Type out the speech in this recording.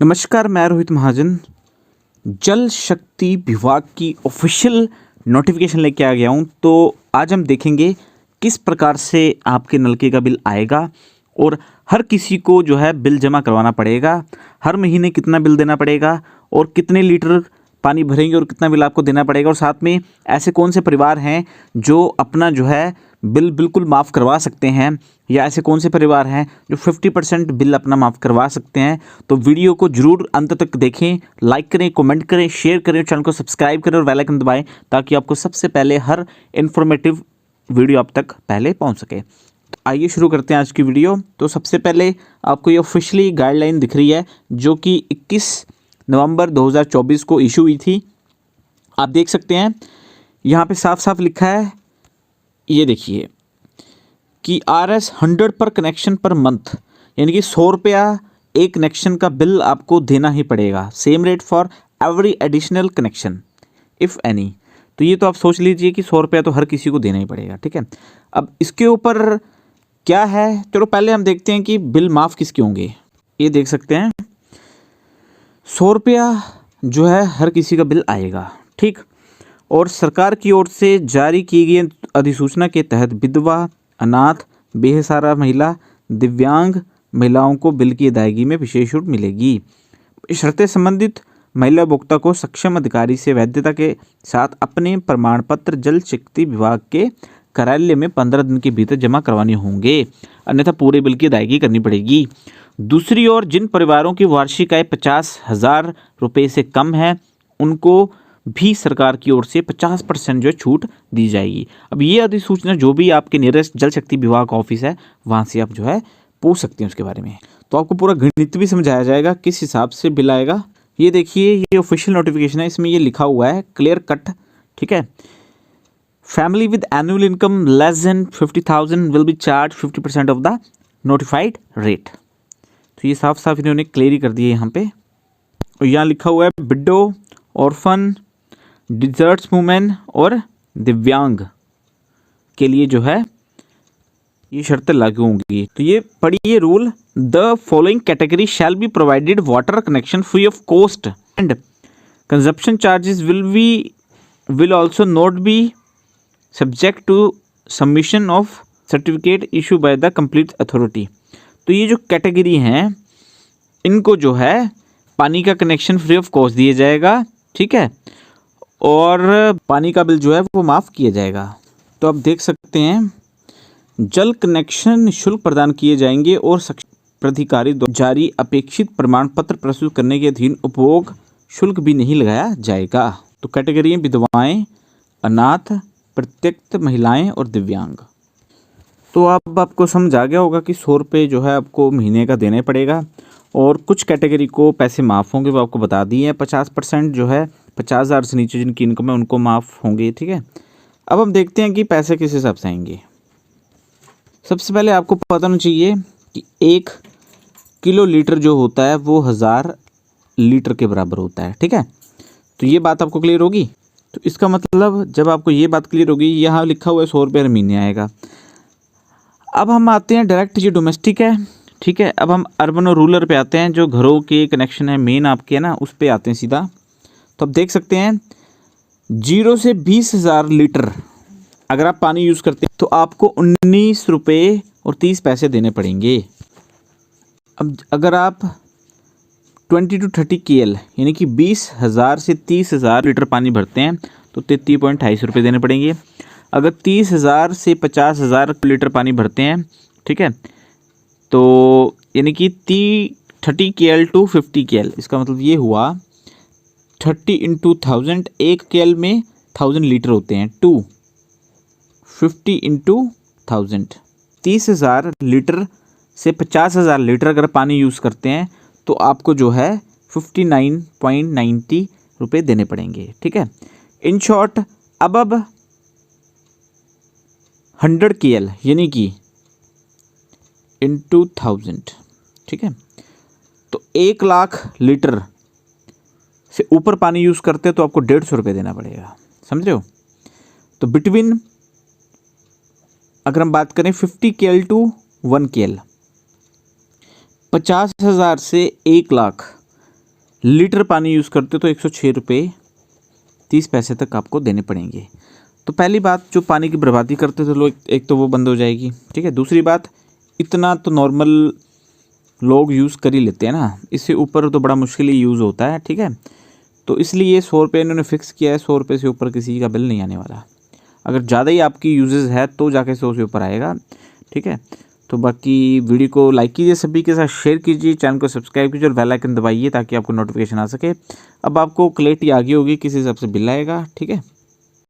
नमस्कार, मैं रोहित महाजन जल शक्ति विभाग की ऑफिशियल नोटिफिकेशन लेके आ गया हूँ। तो आज हम देखेंगे किस प्रकार से आपके नलके का बिल आएगा और हर किसी को जो है बिल जमा करवाना पड़ेगा। हर महीने कितना बिल देना पड़ेगा और कितने लीटर पानी भरेंगे और कितना बिल आपको देना पड़ेगा। और साथ में ऐसे कौन से परिवार हैं जो अपना जो है बिल बिल्कुल माफ़ करवा सकते हैं, या ऐसे कौन से परिवार हैं जो 50% बिल अपना माफ़ करवा सकते हैं। तो वीडियो को जरूर अंत तक देखें, लाइक करें, कमेंट करें, शेयर करें, चैनल को सब्सक्राइब करें और बेल आइकन दबाएं ताकि आपको सबसे पहले हर इन्फॉर्मेटिव वीडियो आप तक पहले पहुंच सके। तो आइए शुरू करते हैं आज की वीडियो। तो सबसे पहले आपको ये ऑफिशियली गाइडलाइन दिख रही है जो कि 21 नवंबर 2024 को इशू हुई थी। आप देख सकते हैं यहाँ पे साफ साफ लिखा है, ये देखिए कि RS 100 पर कनेक्शन पर मंथ, यानी कि 100 रुपया एक कनेक्शन का बिल आपको देना ही पड़ेगा। Same rate for every additional connection if any. तो ये तो आप सोच लीजिए कि 100 रुपया तो हर किसी को देना ही पड़ेगा, ठीक है। अब इसके ऊपर क्या है, चलो पहले हम देखते हैं कि बिल माफ़ किसके होंगे। ये देख सकते हैं 100 रुपया जो है हर किसी का बिल आएगा, ठीक। और सरकार की ओर से जारी की गई अधिसूचना के तहत विधवा, अनाथ, बेसहारा महिला, दिव्यांग महिलाओं को बिल की अदायगी में विशेष छूट मिलेगी। शर्तें संबंधित महिला उपभोक्ता को सक्षम अधिकारी से वैधता के साथ अपने प्रमाण पत्र जल शक्ति विभाग के कार्यालय में 15 दिन के भीतर जमा करवाने होंगे, अन्यथा पूरे बिल की अदायगी करनी पड़ेगी। दूसरी ओर जिन परिवारों की वार्षिक आय 50,000 रुपये से कम है उनको भी सरकार की ओर से 50% जो है छूट दी जाएगी। अब ये अधिसूचना जो भी आपके नियरेस्ट जल शक्ति विभाग ऑफिस है वहाँ से आप जो है पूछ सकते हैं उसके बारे में। तो आपको पूरा गणित भी समझाया जाएगा किस हिसाब से बिल आएगा। ये देखिए, ये ऑफिशियल नोटिफिकेशन है, इसमें ये लिखा हुआ है क्लियर कट, ठीक है। Family with annual income less than 50,000 will be charge 50% of the notified rate. तो ये साफ साफ इन्होंने क्लियर ही कर दिया यहाँ पे। और यहाँ लिखा हुआ है विडो, ऑर्फन, डिजर्ट्स वुमेन और दिव्यांग के लिए जो है ये शर्तें लागू होंगी। तो ये पढ़िए rule, the following category shall be provided water connection free of cost and consumption charges will also not be subject to submission of certificate issue by the complete authority. तो ये जो कैटेगरी हैं इनको जो है पानी का कनेक्शन फ्री ऑफ कॉस्ट दिया जाएगा, ठीक है, और पानी का बिल जो है वो माफ़ किया जाएगा। तो आप देख सकते हैं जल कनेक्शन निःशुल्क प्रदान किए जाएंगे और प्राधिकारी द्वारा जारी अपेक्षित प्रमाण पत्र प्रस्तुत करने के अधीन उपभोग शुल्क भी नहीं लगाया जाएगा। तो कैटेगरी विधवाएं, अनाथ, प्रत्यक्त महिलाएं और दिव्यांग। तो अब आपको समझ आ गया होगा कि 100 रुपये जो है आपको महीने का देना पड़ेगा और कुछ कैटेगरी को पैसे माफ़ होंगे, वो आपको बता दिए हैं। 50% जो है 50,000 से नीचे जिनकी इनकम है उनको माफ़ होंगे, ठीक है। अब हम देखते हैं कि पैसे किस हिसाब से आएंगे। सबसे पहले आपको पता होना चाहिए कि 1 किलो लीटर जो होता है वो 1000 लीटर के बराबर होता है, ठीक है। तो ये बात आपको क्लियर होगी। तो इसका मतलब जब आपको ये बात क्लियर होगी, यहाँ लिखा हुआ है 100 रुपये हर महीने आएगा। अब हम आते हैं डायरेक्ट, ये डोमेस्टिक है, ठीक है। अब हम अर्बन और रूरल पे आते हैं, जो घरों के कनेक्शन है मेन आपके, है ना, उस पे आते हैं सीधा। तो आप देख सकते हैं 0 से 20,000 लीटर अगर आप पानी यूज़ करते हैं तो आपको 19 रुपये और 30 पैसे देने पड़ेंगे। अब अगर आप 20 to 30 KL यानी कि 20,000 से 30,000 लीटर पानी भरते हैं तो 33.28 रुपये देने पड़ेंगे। अगर 30,000 से 50,000 लीटर पानी भरते हैं, ठीक है, तो यानी कि 30 KL to 50 KL, इसका मतलब ये हुआ 30 into 1000, 1 KL में 1000 लीटर होते हैं, 50 into 1000, 30,000 लीटर से 50,000 लीटर अगर पानी यूज़ करते हैं तो आपको जो है 59.90 रुपये देने पड़ेंगे, ठीक है। इन शॉर्ट अब 100 KL यानी कि into 1000, ठीक है, तो 1 लाख लीटर से ऊपर पानी यूज़ करते हैं तो आपको 150 रुपये देना पड़ेगा, समझ रहे हो। तो बिटवीन अगर हम बात करें 50 KL to 1 KL, 50,000 से 1 लाख लीटर पानी यूज़ करते हो तो 106 रुपये 30 पैसे तक आपको देने पड़ेंगे। तो पहली बात, जो पानी की बर्बादी करते थे लोग, एक तो वो बंद हो जाएगी, ठीक है। दूसरी बात, इतना तो नॉर्मल लोग यूज़ कर ही लेते हैं ना, इससे ऊपर तो बड़ा मुश्किल ही यूज़ होता है, ठीक है। तो इसलिए 100 रुपये इन्होंने फ़िक्स किया है, 100 रुपये से ऊपर किसी का बिल नहीं आने वाला। अगर ज़्यादा ही आपकी यूजेस है तो जाके 100 से ऊपर आएगा, ठीक है। तो बाकी वीडियो को लाइक कीजिए, सभी के साथ शेयर कीजिए, चैनल को सब्सक्राइब कीजिए और बेल आइकन दबाइए ताकि आपको नोटिफिकेशन आ सके। अब आपको क्लैरिटी आ गई होगी किस हिसाब से बिल आएगा, ठीक है।